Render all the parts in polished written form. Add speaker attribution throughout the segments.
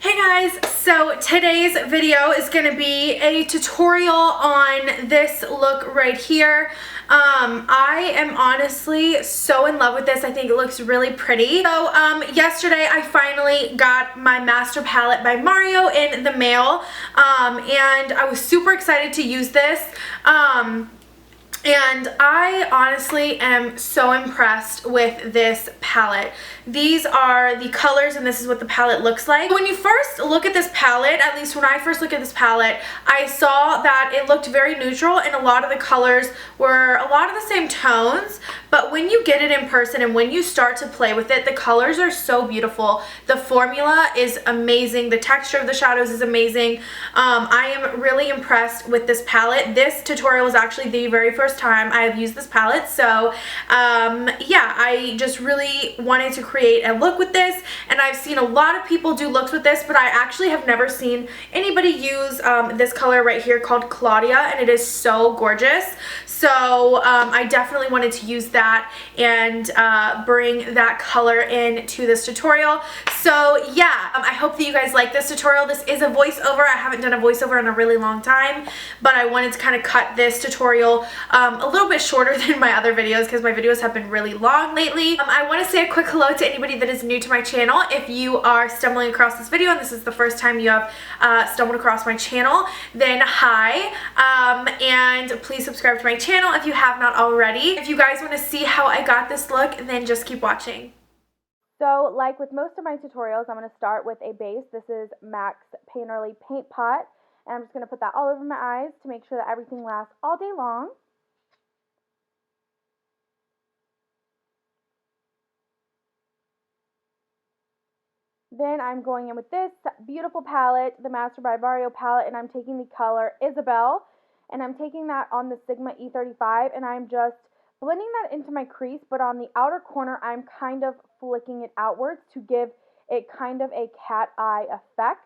Speaker 1: Hey guys, so today's video is going to be a tutorial on this look right here. I am honestly so in love with this. I think it looks really pretty. So yesterday I finally got my master palette by Mario in the mail, and I was super excited to use this. And I honestly am so impressed with this palette. These are the colors and this is what the palette looks like. When you first look at this palette, at least when I first looked at this palette, I saw that it looked very neutral and a lot of the colors were a lot of the same tones. But when you get it in person and when you start to play with it, the colors are so beautiful. The formula is amazing. The texture of the shadows is amazing. I am really impressed with this palette. This tutorial was actually the very first time I have used this palette, so yeah, I just really wanted to create a look with this, and I've seen a lot of people do looks with this, but I actually have never seen anybody use this color right here called Claudia, and it is so gorgeous. So I definitely wanted to use that and bring that color into this tutorial. So yeah, I hope that you guys like this tutorial. This is a voiceover. I haven't done a voiceover in a really long time, but I wanted to kind of cut this tutorial a little bit shorter than my other videos because my videos have been really long lately. I want to say a quick hello to anybody that is new to my channel. If you are stumbling across this video and this is the first time you have stumbled across my channel, then hi, and please subscribe to my channel if you have not already. If you guys want to see how I got this look, then just keep watching. So like with most of my tutorials, I'm going to start with a base. This is MAC's Painterly Paint Pot, and I'm just going to put that all over my eyes to make sure that everything lasts all day long. Then I'm going in with this beautiful palette, the Master by Mario palette, and I'm taking the color Isabel, and I'm taking that on the Sigma E35, and I'm just blending that into my crease, but on the outer corner, I'm kind of flicking it outwards to give it kind of a cat eye effect.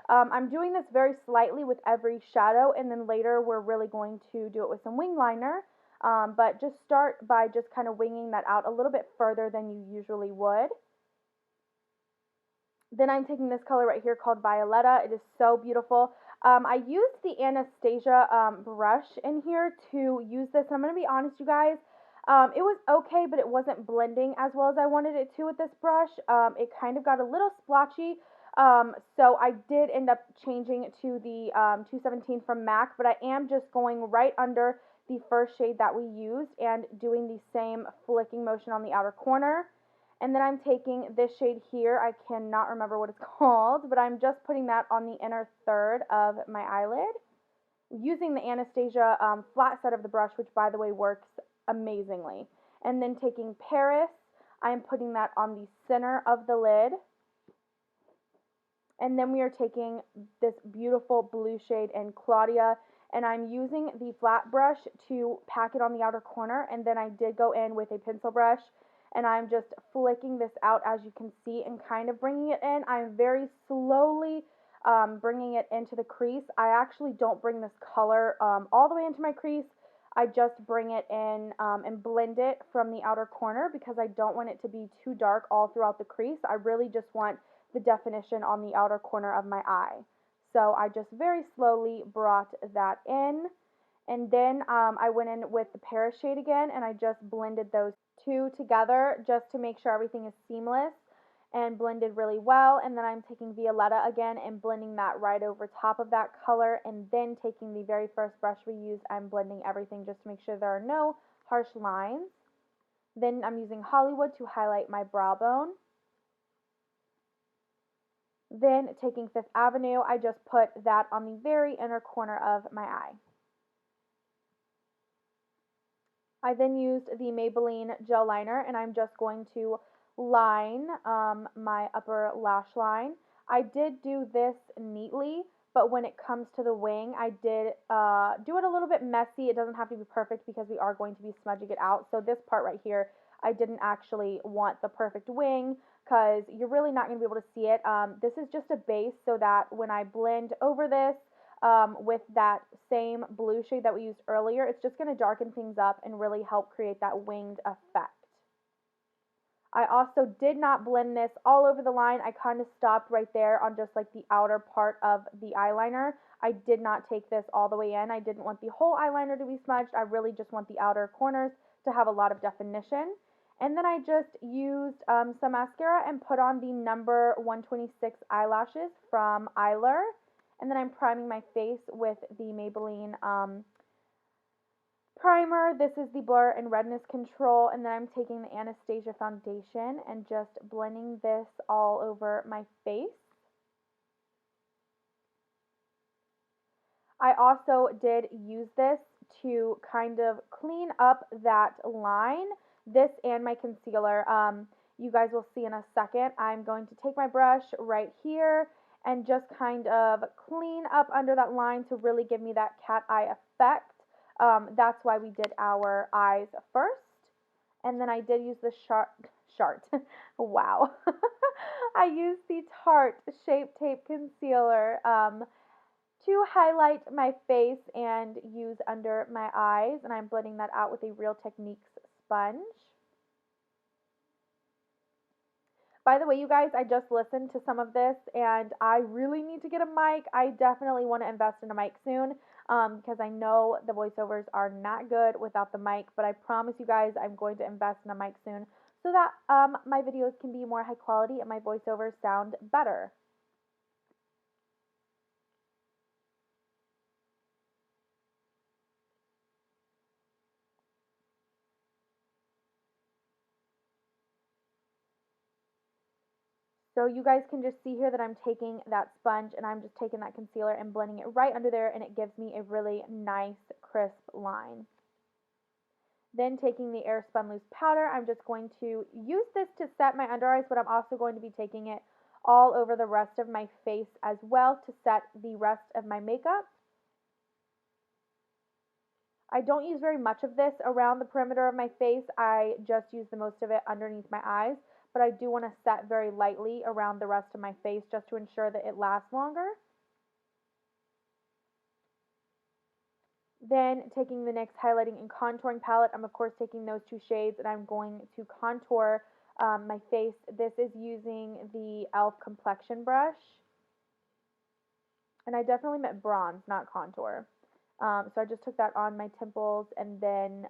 Speaker 1: I'm doing this very slightly with every shadow, and then later we're really going to do it with some wing liner, but just start by just kind of winging that out a little bit further than you usually would. Then I'm taking this color right here called Violetta. It is so beautiful. I used the Anastasia brush in here to use this. I'm going to be honest, you guys. It was okay, but it wasn't blending as well as I wanted it to with this brush. It kind of got a little splotchy. So I did end up changing to the 217 from MAC, but I am just going right under the first shade that we used and doing the same flicking motion on the outer corner. And then I'm taking this shade here. I cannot remember what it's called, but I'm just putting that on the inner third of my eyelid, using the Anastasia flat set of the brush, which by the way works amazingly. And then taking Paris, I'm putting that on the center of the lid. And then we are taking this beautiful blue shade in Claudia, and I'm using the flat brush to pack it on the outer corner, and then I did go in with a pencil brush, and I'm just flicking this out, as you can see, and kind of bringing it in. I'm very slowly bringing it into the crease. I actually don't bring this color all the way into my crease. I just bring it in and blend it from the outer corner because I don't want it to be too dark all throughout the crease. I really just want the definition on the outer corner of my eye. So I just very slowly brought that in, and then I went in with the Paris shade again, and I just blended those two together just to make sure everything is seamless and blended really well. And then I'm taking Violetta again and blending that right over top of that color, and then taking the very first brush we used, I'm blending everything just to make sure there are no harsh lines. Then I'm using Hollywood to highlight my brow bone. Then taking Fifth Avenue, I just put that on the very inner corner of my eye. I then used the Maybelline gel liner, and I'm just going to line my upper lash line. I did do this neatly, but when it comes to the wing, I did do it a little bit messy. It doesn't have to be perfect because we are going to be smudging it out. So this part right here, I didn't actually want the perfect wing because you're really not going to be able to see it. This is just a base so that when I blend over this with that same blue shade that we used earlier, it's just going to darken things up and really help create that winged effect. I also did not blend this all over the line. I kind of stopped right there on just like the outer part of the eyeliner. I did not take this all the way in. I didn't want the whole eyeliner to be smudged. I really just want the outer corners to have a lot of definition. And then I just used some mascara and put on the number 126 eyelashes from Eyelure. And then I'm priming my face with the Maybelline primer. This is the Blur and Redness Control, and then I'm taking the Anastasia foundation and just blending this all over my face. I also did use this to kind of clean up that line, this and my concealer. You guys will see in a second. I'm going to take my brush right here and just kind of clean up under that line to really give me that cat eye effect. That's why we did our eyes first. And then I did use the wow. I used the Tarte Shape Tape Concealer to highlight my face and use under my eyes. And I'm blending that out with a Real Techniques sponge. By the way, you guys, I just listened to some of this and I really need to get a mic. I definitely want to invest in a mic soon because I know the voiceovers are not good without the mic, but I promise you guys I'm going to invest in a mic soon so that my videos can be more high quality and my voiceovers sound better. So you guys can just see here that I'm taking that sponge and I'm just taking that concealer and blending it right under there, and it gives me a really nice crisp line. Then taking the Airspun Loose Powder, I'm just going to use this to set my under eyes, but I'm also going to be taking it all over the rest of my face as well to set the rest of my makeup. I don't use very much of this around the perimeter of my face. I just use the most of it underneath my eyes, but I do want to set very lightly around the rest of my face just to ensure that it lasts longer. Then taking the NYX highlighting and contouring palette, I'm of course taking those two shades and I'm going to contour my face. This is using the e.l.f. complexion brush. And I definitely meant bronze, not contour. So I just took that on my temples and then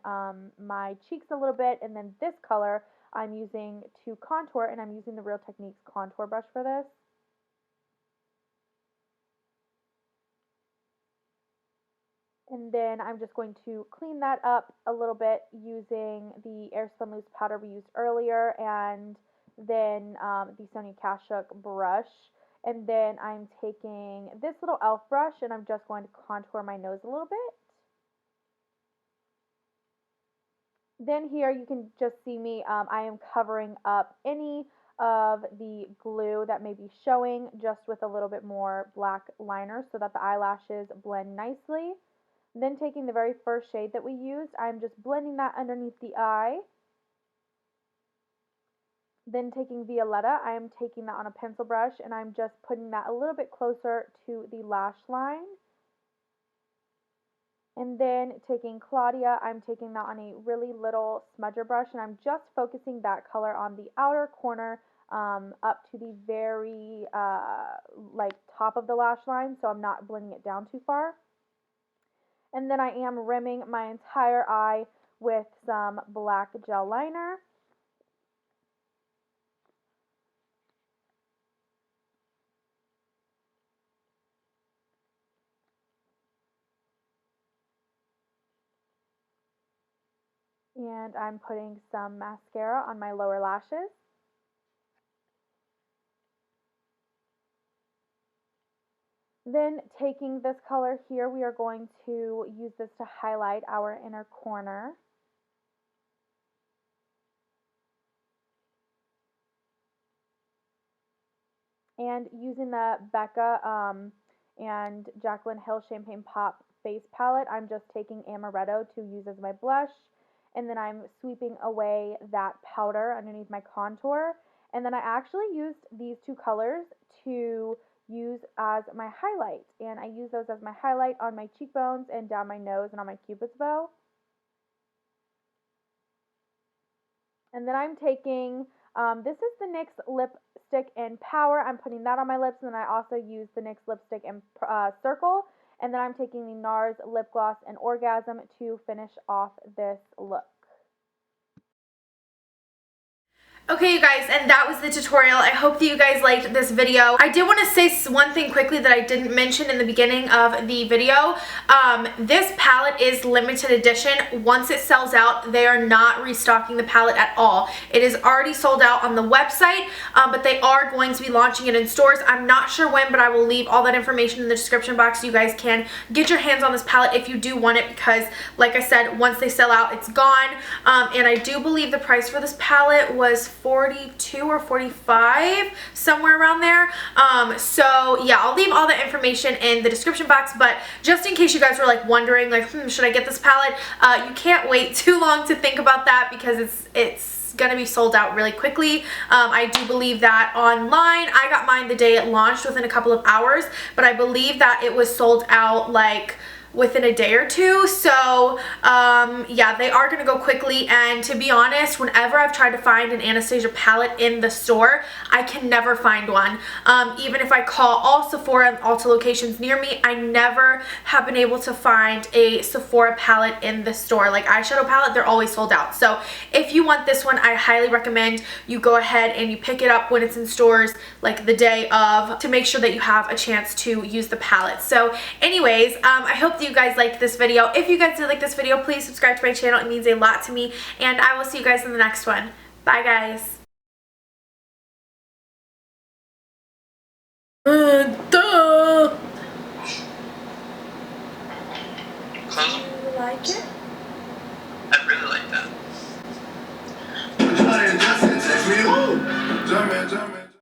Speaker 1: my cheeks a little bit, and then this color I'm using to contour, and I'm using the Real Techniques contour brush for this. And then I'm just going to clean that up a little bit using the Airspun Loose Powder we used earlier, and then the Sonia Kashuk brush. And then I'm taking this little e.l.f. brush and I'm just going to contour my nose a little bit. Then here you can just see me, I am covering up any of the glue that may be showing just with a little bit more black liner so that the eyelashes blend nicely. Then taking the very first shade that we used, I'm just blending that underneath the eye. Then taking Violetta, I am taking that on a pencil brush and I'm just putting that a little bit closer to the lash line. And then taking Claudia, I'm taking that on a really little smudger brush and I'm just focusing that color on the outer corner up to the very like top of the lash line, so I'm not blending it down too far. And then I am rimming my entire eye with some black gel liner. And I'm putting some mascara on my lower lashes. Then taking this color here, we are going to use this to highlight our inner corner. And using the Becca and Jaclynhill Champagne Pop face palette, I'm just taking Amaretto to use as my blush. And then I'm sweeping away that powder underneath my contour. And then I actually used these two colors to use as my highlight. And I use those as my highlight on my cheekbones and down my nose and on my cupid's bow. And then I'm taking This is the NYX lipstick in Power. I'm putting that on my lips, and then I also use the NYX lipstick in Circle, and then I'm taking the NARS lip gloss in Orgasm to finish off this look. Okay, you guys, and that was the tutorial. I hope that you guys liked this video. I did want to say one thing quickly that I didn't mention in the beginning of the video. This palette is limited edition. Once it sells out, they are not restocking the palette at all. It is already sold out on the website, but they are going to be launching it in stores. I'm not sure when, but I will leave all that information in the description box so you guys can get your hands on this palette if you do want it, because like I said, once they sell out, it's gone. And I do believe the price for this palette was $42 or $45, somewhere around there. So yeah, I'll leave all the information in the description box, but just in case you guys were like wondering, like, should I get this palette? You can't wait too long to think about that, because it's gonna be sold out really quickly. I do believe that online. I got mine the day it launched, within a couple of hours, but I believe that it was sold out like within a day or two. So yeah, they are gonna go quickly, and to be honest, whenever I've tried to find an Anastasia palette in the store, I can never find one. Even if I call all Sephora and Ulta locations near me, I never have been able to find a Sephora palette in the store. Like eyeshadow palette, they're always sold out. So if you want this one, I highly recommend you go ahead and you pick it up when it's in stores, like the day of, to make sure that you have a chance to use the palette. So anyways, I hope that you guys liked this video. If you guys did like this video, please subscribe to my channel. It means a lot to me, and I will see you guys in the next one. Bye, guys. Do you like it?